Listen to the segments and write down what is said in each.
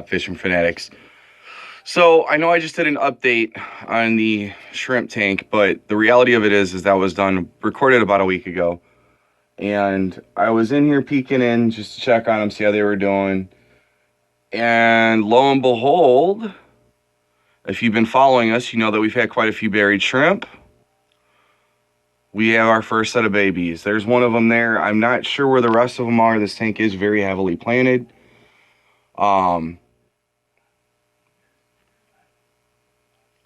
Fishing Fanatics. So I know I just did an update on the shrimp tank, but the reality of it is that was recorded about a week ago. And I was in here peeking in just to check on them, see how they were doing. And lo and behold, if you've been following us, you know that we've had quite a few buried shrimp. We have our first set of babies. There's one of them there. I'm not sure where the rest of them are. This tank is very heavily planted. I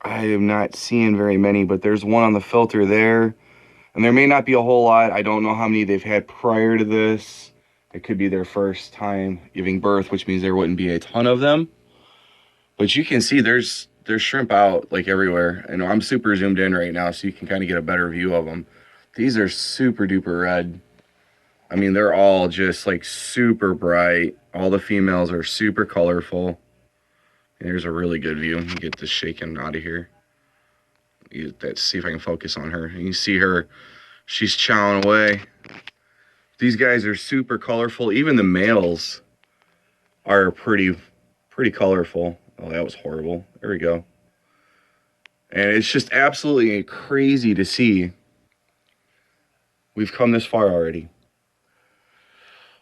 am not seeing very many, but there's one on the filter there. And there may not be a whole lot. I don't know how many they've had prior to this. It could be their first time giving birth, which means there wouldn't be a ton of them. But you can see there's shrimp out like everywhere. And I'm super zoomed in right now so you can kind of get a better view of them. These are super duper red. I mean, they're all just like super bright. All the females are super colorful. Here's a really good view. Get this shaken out of here. Let's see if I can focus on her. You can see her. She's chowing away. These guys are super colorful. Even the males are pretty colorful. Oh, that was horrible. There we go. And it's just absolutely crazy to see. We've come this far already.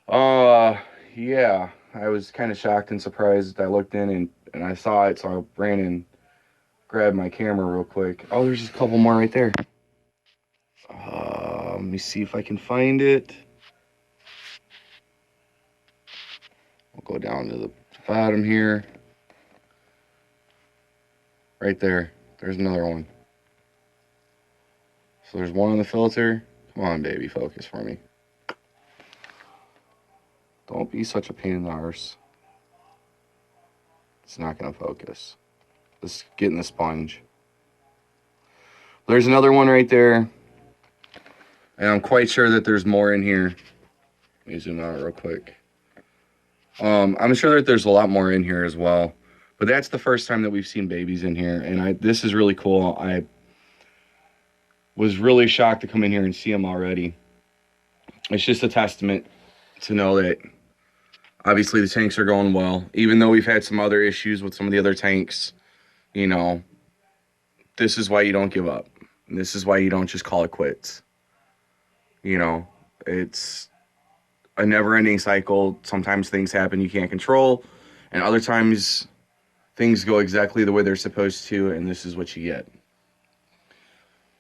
Yeah. I was kind of shocked and surprised. I looked in and I saw it, so I ran and grabbed my camera real quick. Oh, there's just a couple more right there. Let me see if I can find it. We'll go down to the bottom here. Right there. There's another one. So there's one on the filter. Come on, baby, focus for me. Don't be such a pain in the arse. It's not going to focus. Let's get in the sponge. There's another one right there. And I'm quite sure that there's more in here. Let me zoom out real quick. I'm sure that there's a lot more in here as well. But that's the first time that we've seen babies in here. And this is really cool. I was really shocked to come in here and see them already. It's just a testament to know that obviously the tanks are going well. Even though we've had some other issues with some of the other tanks, you know, this is why you don't give up. And this is why you don't just call it quits. You know, it's a never-ending cycle. Sometimes things happen you can't control, and other times things go exactly the way they're supposed to, and this is what you get.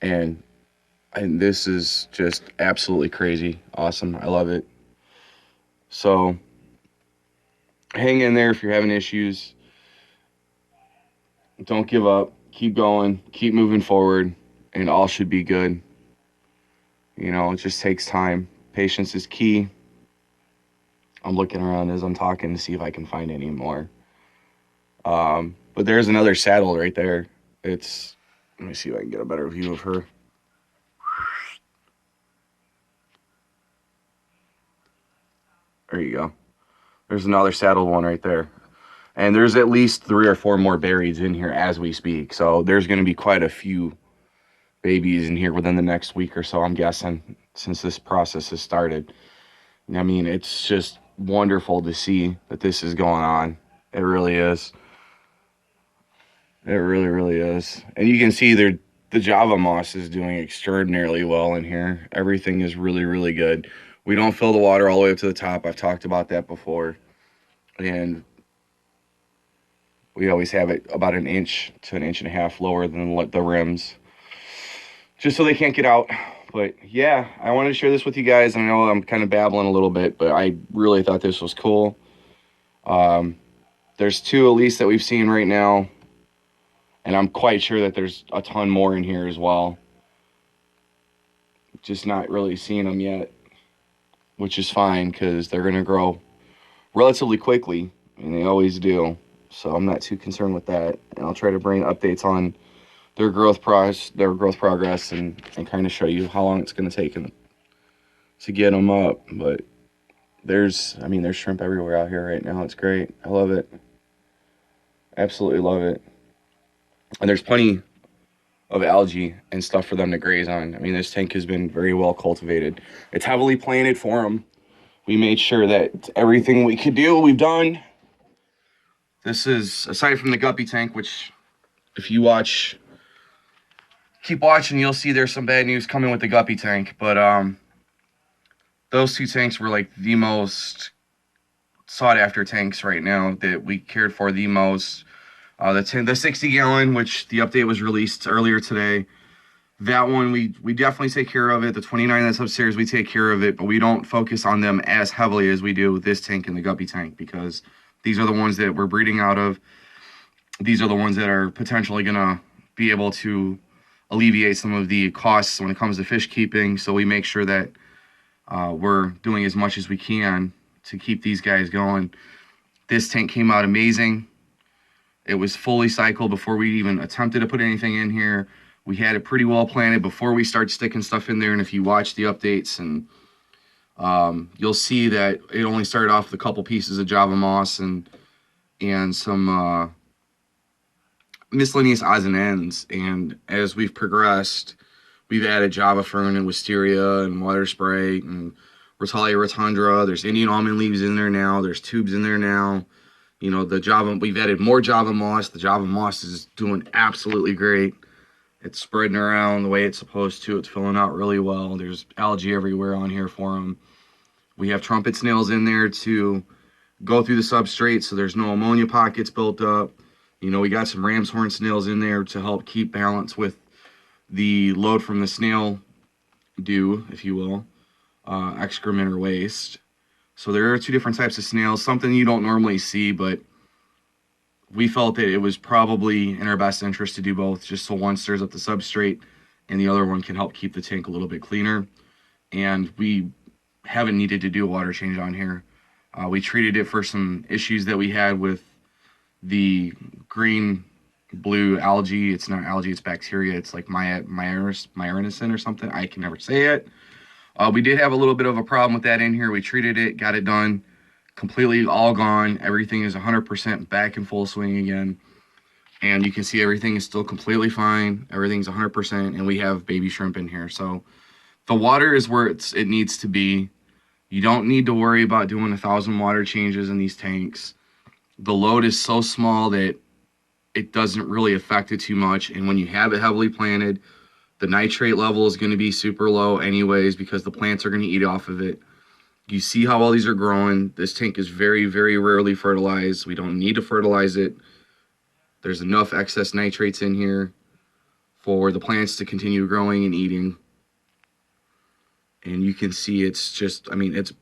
And this is just absolutely crazy. Awesome. I love it. So hang in there if you're having issues. Don't give up. Keep going. Keep moving forward, and all should be good. You know, it just takes time. Patience is key. I'm looking around as I'm talking to see if I can find any more. But there's another saddle right there. Let me see if I can get a better view of her. There you go. There's another saddled one right there. And there's at least 3 or 4 more berries in here as we speak. So there's going to be quite a few babies in here within the next week or so, I'm guessing, since this process has started. I mean, it's just wonderful to see that this is going on. It really is. It really, really is. And you can see the Java moss is doing extraordinarily well in here. Everything is really, really good. We don't fill the water all the way up to the top. I've talked about that before. And we always have it about 1 inch to 1.5 inches lower than the rims, just so they can't get out. But yeah, I wanted to share this with you guys. And I know I'm kind of babbling a little bit, but I really thought this was cool. There's 2 at least that we've seen right now. And I'm quite sure that there's a ton more in here as well. Just not really seeing them yet, which is fine because they're going to grow relatively quickly, and they always do. So I'm not too concerned with that. And I'll try to bring updates on their growth progress and kind of show you how long it's going to take to get them up. But there's shrimp everywhere out here right now. It's great. I love it. Absolutely love it. And there's plenty of algae and stuff for them to graze on. I mean, this tank has been very well cultivated. It's heavily planted for them. We made sure that everything we could do, we've done. This is, aside from the guppy tank, which if you keep watching, you'll see there's some bad news coming with the guppy tank. But those two tanks were like the most sought after tanks right now that we cared for the most. The 60 gallon, which the update was released earlier today, that one we definitely take care of it. The 29 that's upstairs, we take care of it, but we don't focus on them as heavily as we do this tank and the guppy tank, because these are the ones that we're breeding out of. These are the ones that are potentially gonna be able to alleviate some of the costs when it comes to fish keeping. So we make sure that we're doing as much as we can to keep these guys going. This tank came out amazing. It was fully cycled before we even attempted to put anything in here. We had it pretty well planted before we start sticking stuff in there. And if you watch the updates, and you'll see that it only started off with a couple pieces of Java moss and some miscellaneous odds and ends. And as we've progressed, we've added Java fern and wisteria and water sprite and Rothalia rotundra. There's Indian almond leaves in there now. There's tubes in there now. You know, we've added more Java moss. The Java moss is doing absolutely great. It's spreading around the way it's supposed to. It's filling out really well. There's algae everywhere on here for them. We have trumpet snails in there to go through the substrate so there's no ammonia pockets built up. You know, we got some ram's horn snails in there to help keep balance with the load from the snail dew, if you will, excrement or waste. So there are two different types of snails, something you don't normally see, but we felt that it was probably in our best interest to do both, just so one stirs up the substrate and the other one can help keep the tank a little bit cleaner. And we haven't needed to do a water change on here. We treated it for some issues that we had with the green blue algae. It's not algae, it's bacteria. It's like myricin or something. I can never say it. We did have a little bit of a problem with that in here. We treated it, got it done, completely all gone. Everything is 100% back in full swing again. And you can see everything is still completely fine. Everything's 100%, and we have baby shrimp in here. So the water is where it needs to be. You don't need to worry about doing 1,000 water changes in these tanks. The load is so small that it doesn't really affect it too much. And when you have it heavily planted, the nitrate level is going to be super low anyways, because the plants are going to eat off of it. You see how all these are growing. This tank is very, very rarely fertilized. We don't need to fertilize it. There's enough excess nitrates in here for the plants to continue growing and eating. And you can see it's just, I mean, it's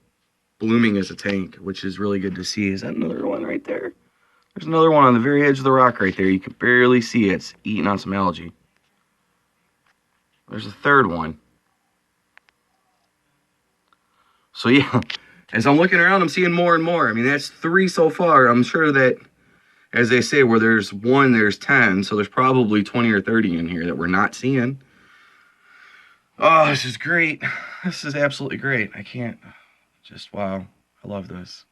blooming as a tank, which is really good to see. Is that another one right there? There's another one on the very edge of the rock right there. You can barely see it. It's eating on some algae. There's a third one. So yeah, as I'm looking around, I'm seeing more and more. I mean, that's 3 so far. I'm sure that, as they say, where there's 1, there's 10. So there's probably 20 or 30 in here that we're not seeing. Oh, this is great. This is absolutely great. I can't, just, wow. I love this.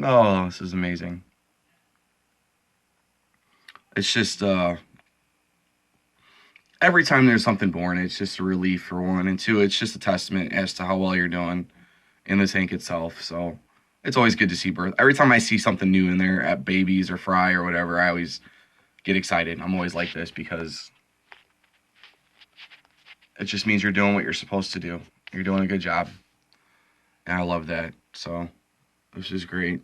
Oh, this is amazing. It's just, every time there's something born, it's just a relief for one, and two, it's just a testament as to how well you're doing in the tank itself. So it's always good to see birth. Every time I see something new in there at babies or fry or whatever, I always get excited. I'm always like this because it just means you're doing what you're supposed to do. You're doing a good job, and I love that. So this is great.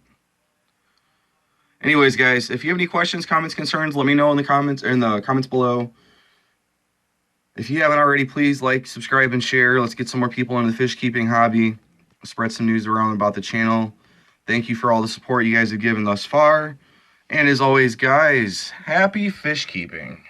Anyways, guys, if you have any questions, comments, concerns, let me know in the comments below. If you haven't already, please like, subscribe, and share. Let's get some more people into the fish keeping hobby. Spread some news around about the channel. Thank you for all the support you guys have given thus far. And as always, guys, happy fish keeping.